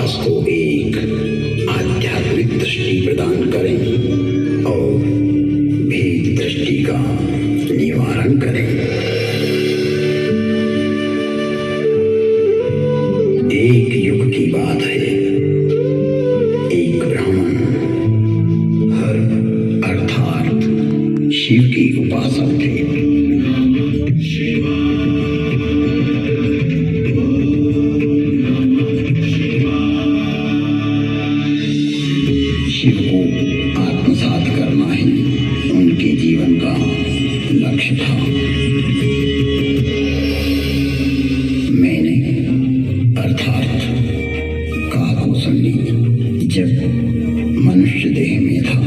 विकास को एक आध्यात्मिक दृष्टि प्रदान करें और भेद दृष्टि का निवारण करें। एक युग की बात है, एक ब्राह्मण हर अर्थात शिव के उपासक थे। शिव को आत्मसात करना ही उनके जीवन का लक्ष्य था। मैंने अर्थात काकभूषणी जब मनुष्य देह में था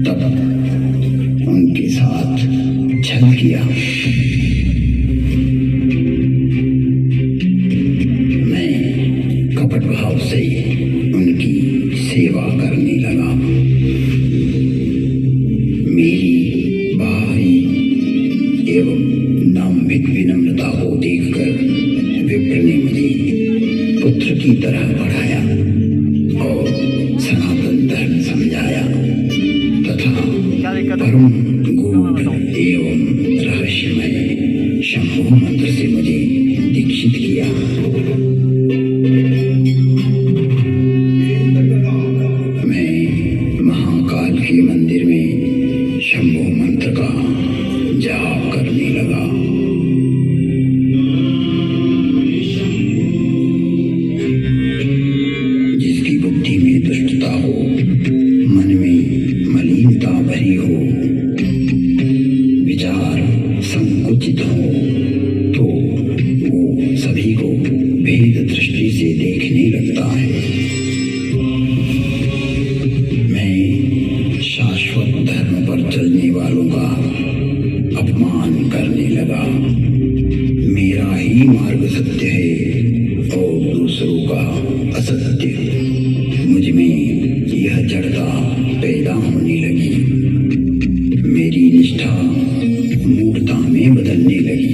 तब उनके साथ छल किया। मैं कपट भाव से उनकी सेवा करने लगा। मेरी बाहरी एवं नाम्भिक विनम्रता को देखकर विप्र ने मुझे पुत्र की तरह बढ़ाया और सनातन धर्म समझाया तथा परम गूढ़ एवं रहस्यमय शंभु मंत्र से मुझे दीक्षित किया। मैं महाकाल के मंदिर में शंभु मंत्र का जाप करने लगा। जिसकी बुद्धि में दुष्टता हो, मन में मलिनता भरी हो, विचार संकुचित हो, तो वो सभी को भेद दृष्टि से देखने लगता है। मैं शाश्वत धर्म पर चलने वालों का अपमान करने लगा। मेरा ही मार्ग सत्य है और दूसरों का असत्य। मुझ में यह जड़ता पैदा होने लगी। मेरी निष्ठा मूर्खता में बदलने लगी।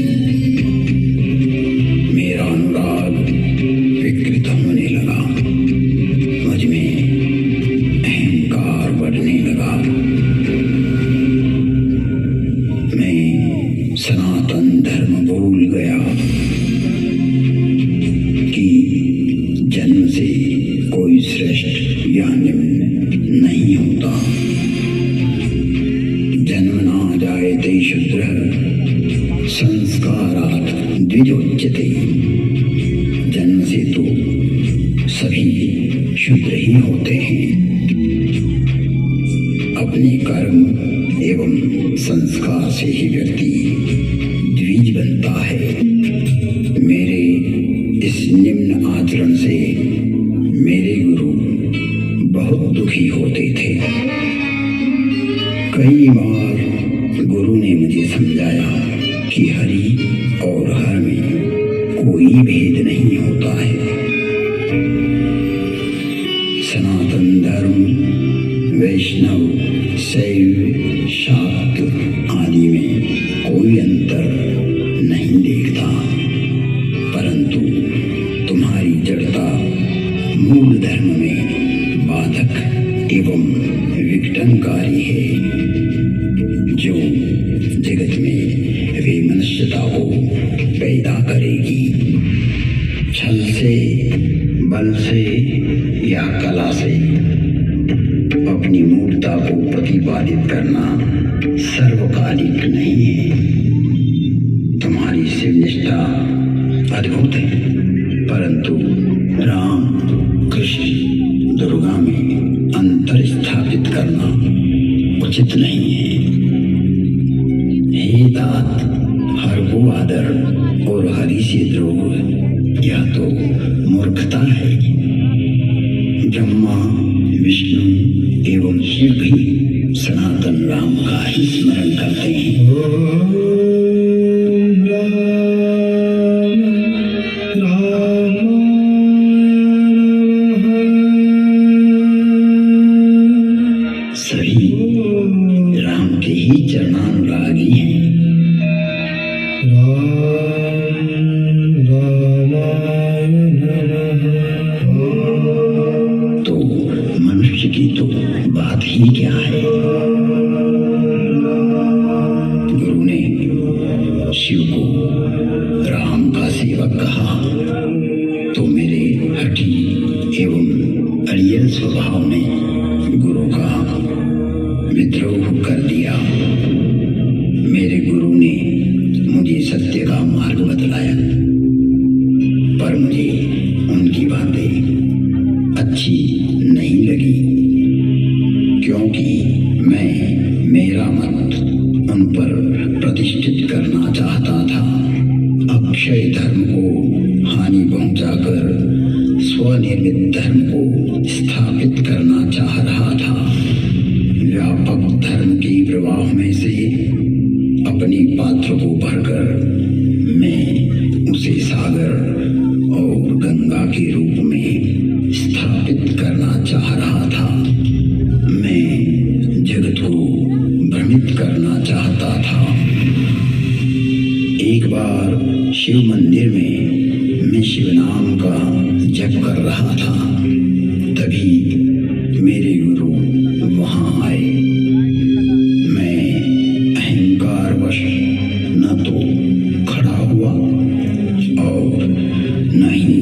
मेरा अनुराग विकृत होने लगा। मुझ में अहंकार बढ़ने लगा। मैं सनातन धर्म भूल गया कि जन्म से कोई श्रेष्ठ या निम्न नहीं होता। जन्म ना जायते शूद्रः संस्कारात् द्विजोच्यते। जन्म से तो सभी शूद्र ही होते हैं। अपने कर्म एवं संस्कार से ही व्यक्ति द्विज बनता है। मेरे इस निम्न आचरण से मेरे गुरु बहुत दुखी होते थे। कई बार गुरु ने मुझे समझाया कि हरि और हर में कोई भेद नहीं होता है। सनातन धर्म वैष्णव शैव शाक्त आदि में कोई अंतर नहीं देखता, परंतु तुम्हारी जड़ता मूल धर्म में बाधक एवं विघटनकारी है, जो जगत में वैमनस्यता को पैदा करेगी। छल से, बल से या कला से अपनी मूर्खता को प्रतिपादित करना सर्वकालिक नहीं है। तुम्हारी शिवनिष्ठा अद्भुत है, परंतु राम, कृष्ण, दुर्गा में अंतर स्थापित करना उचित नहीं है। हे तात, हर को आदर और हरि से द्रोह यह तो मूर्खता है। ब्रह्मा, विष्णु एवं शिव भी सनातन राम का ही स्मरण करते हैं। सभी राम के ही चरणानुरागी हैं। राम रामाय नमः। गुरु ने मुझे सत्य का मार्ग बतलाया, पर मुझे उनकी बातें अच्छी नहीं लगी, क्योंकि मैं मेरा मत उन पर प्रतिष्ठित करना चाहता था। अक्षय धर्म को हानि पहुंचाकर स्वनिर्मित धर्म को स्थापित करना चाह रहा था। व्यापक धर्म के प्रवाह में से अपने पात्र को भरकर मैं उसे सागर और गंगा के रूप में स्थापित करना चाह रहा था। मैं जगत को भ्रमित करना चाहता था। एक बार शिव मंदिर में मैं शिव नाम का जप कर रहा था, तभी मेरे गुरु वहां आए। मैं अहंकारवश न तो खड़ा हुआ और न ही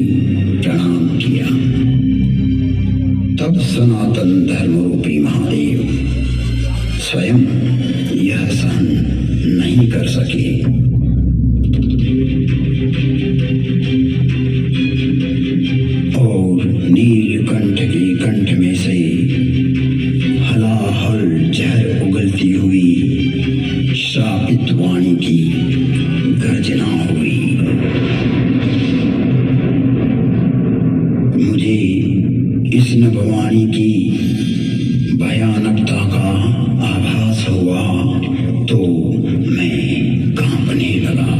प्रणाम किया। तब सनातन धर्म रूपी महादेव स्वयं यह सहन नहीं कर सके। और नीलकंठ के कंठ में से हलाहल जहर उगलती हुई श्रापित वाणी की गर्जना हुई। मुझे इस नभवाणी की भयानकता का आभास हुआ तो मैं कांपने लगा।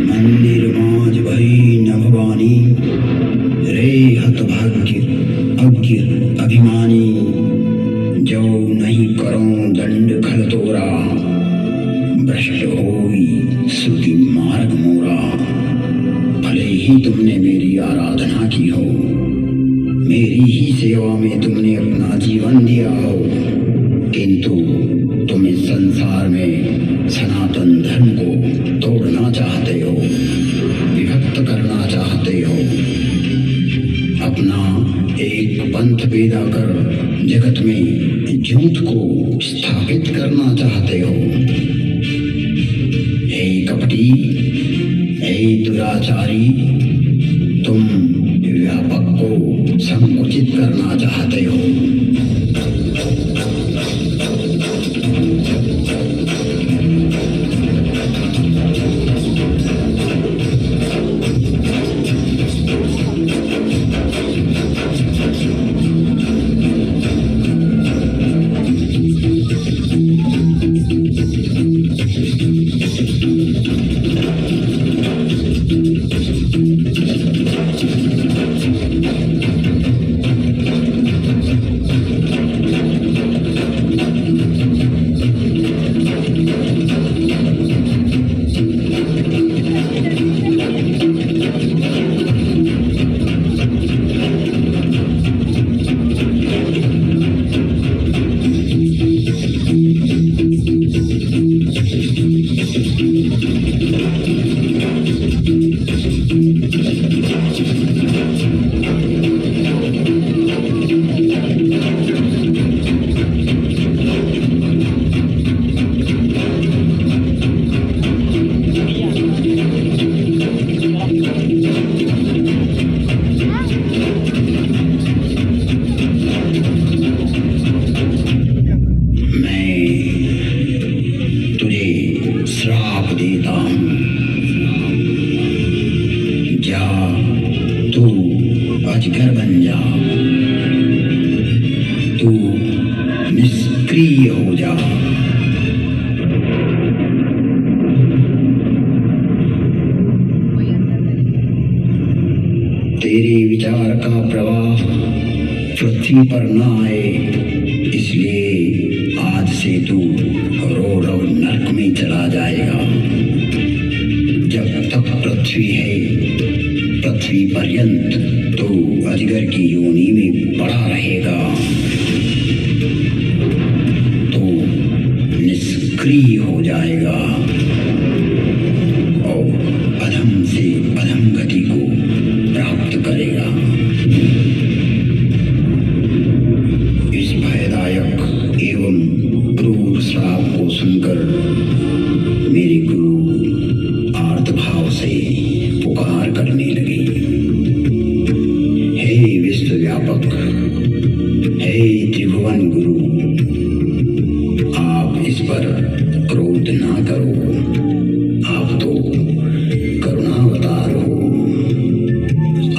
मंदिर माज भई नभवानी, रे हतभाग्य अज्ञ अभिमानी, जो नहीं करो दंड खल तोरा, भ्रष्ट होई श्रुति मार्ग मोरा। भले ही तुमने मेरी आराधना की हो, मेरी ही सेवा में तुमने अपना जीवन दिया हो, किंतु तुम इस संसार में सनातन धर्म को तोड़ना चाहते हो, विभक्त करना चाहते हो, अपना एक पंथ पैदा कर जगत में झूठ को स्थापित करना चाहते हो। हे कपटी, हे दुराचारी, तुम व्यापक को संकुचित करना चाहते हो। अजगर बन जा, तू निष्क्रिय हो जा। तेरे विचार का प्रवाह पृथ्वी पर न आए, इसलिए आज से तू रो रो नरक में चला जाएगा। जब तक पृथ्वी है, पृथ्वी पर्यंत तो अजगर की योनि में पड़ा रहेगा, तो निष्क्रिय हो जाएगा और अधम से अधम गति को प्राप्त करेगा। इस भयदायक एवं क्रूर श्राप को सुनकर सुनकर मेरे गुरु आर्त भाव से पुकार करने लगे, हे विश्वव्यापक, हे त्रिभुवन गुरु, आप इस पर क्रोध ना करो, आप तो करुणावतार हो,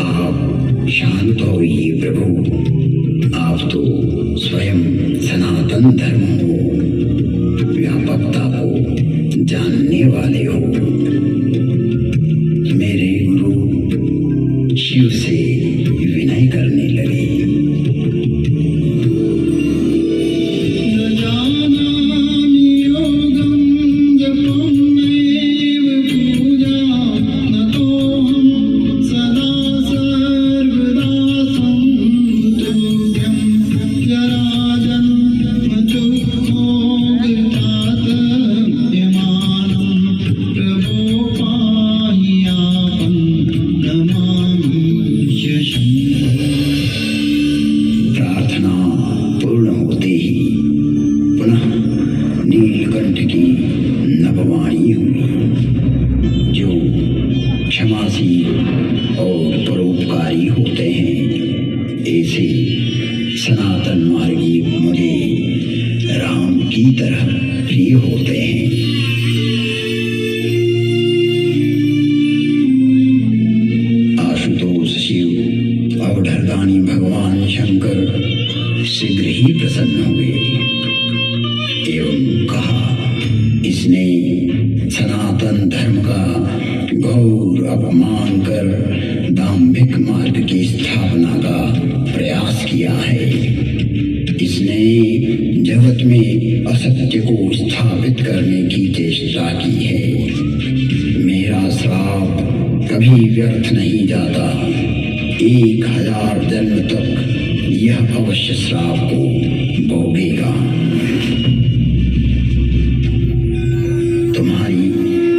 आप शांत होइए प्रभु, आप तो स्वयं सनातन धर्म हो, व्यापकता को जानने वाले हो। मेरे गुरु शिव से विनय करने लगे, नीलकंठ की नभवाणी हुई, जो क्षमाशील और परोपकारी होते हैं। ऐसे सनातन मार्गी मुझे राम की तरह प्रिय होते हैं। आशुतोष शिव अवधरदानी भगवान शंकर शीघ्र ही प्रसन्न हुए एवं कहा, इसने सनातन धर्म का घोर अपमान कर दाम्भिक मार्ग की स्थापना का प्रयास किया है। इसने जगत में असत्य को स्थापित करने की चेष्टा की है। मेरा श्राप कभी व्यर्थ नहीं जाता, 1000 जन्म तक यह अवश्य श्राप को भोगेगा। तुम्हारी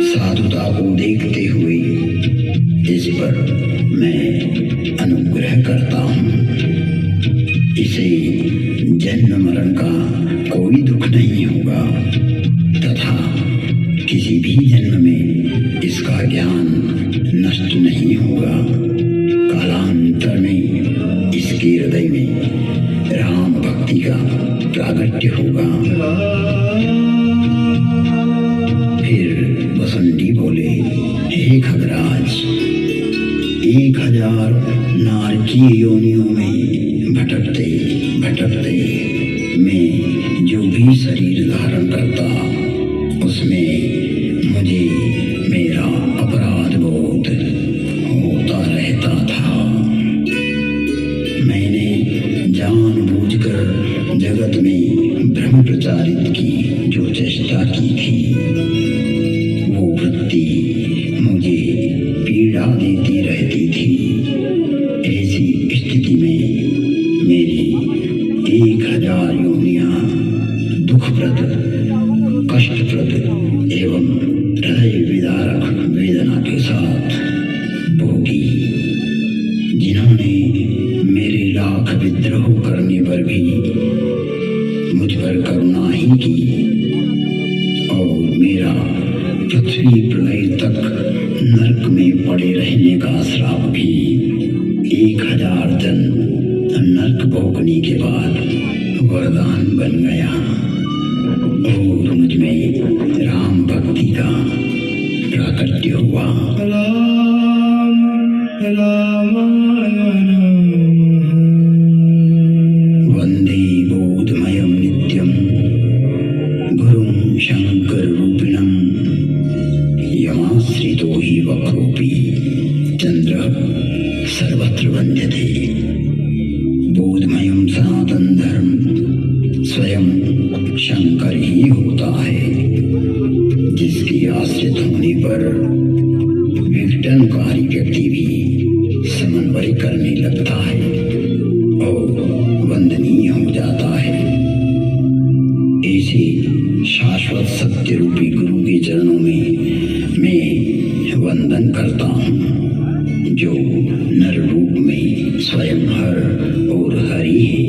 साधुता को देखते हुए इस पर मैं अनुग्रह करता हूँ। इसे जन्म मरण का कोई दुख नहीं होगा तथा किसी भी जन्म में इसका ज्ञान नष्ट नहीं होगा। कालांतर में इसके हृदय में राम भक्ति का प्रागट्य होगा। फिर बसंती बोले, हे खगराज, 1000 नारकीय योनियों में भटकते भटकते मैं जो भी शरीर धारण करता, उसमें मुझे मेरा अपराध बोध होता रहता था। मैंने जानबूझकर जगत में भ्रम प्रचारित की जो चेष्टा की थी, वो वृत्ति मुझे पीड़ा देती रहती थी। ऐसी स्थिति में मेरी 1000 योनियां दुखप्रद, कष्टप्रद एवं हृदय विदारक वेदना के साथ भोगी। जिन्होंने मेरे लाख विद्रोह करने पर भी मुझ पर करुणा ही की और मेरा पृथ्वी प्रलय तक नरक में पड़े रहने का श्राप भी 1000 जन्म नरक भोगने के बाद वरदान बन गया और मुझ में राम भक्ति का प्राकट्य हुआ। वंदे बोधमयं नित्यं गुरुं शंकर रूपिणं, यमाश्रितो हि वक्रोऽपि चंद्र सर्वत्र वंद्यते। बोधमयं सनातन धर्म स्वयं शंकर ही होता है, जिसके आश्रित होने पर विघटनकारी व्यक्ति भी समन्वय करने लगता है और वंदनीय हो जाता है। ऐसे शाश्वत सत्य रूपी गुरु के चरणों में मैं वंदन करता हूँ, जो नर रूप में स्वयं हर और हरि है,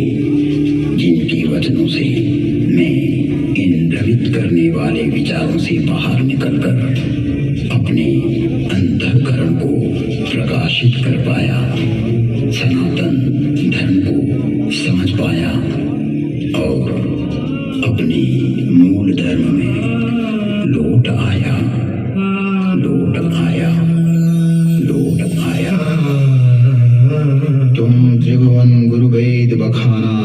जिनके वचनों से मैं इन भयभीत करने वाले विचारों से बाहर निकलकर अपने अंतःकरण को प्रकाशित कर पाया, सनातन धर्म को समझ पाया और अपने मूल धर्म में लौट आया, लौट आया, लौट आया। तुम त्रिभुवन गुरु वेद बखाना,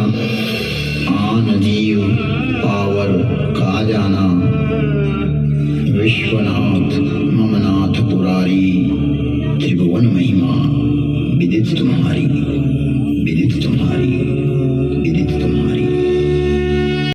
आन जीव पावर का जाना, विश्वनाथ ममनाथ पुरारी, त्रिभुवन महिमा विदित तुम्हारी।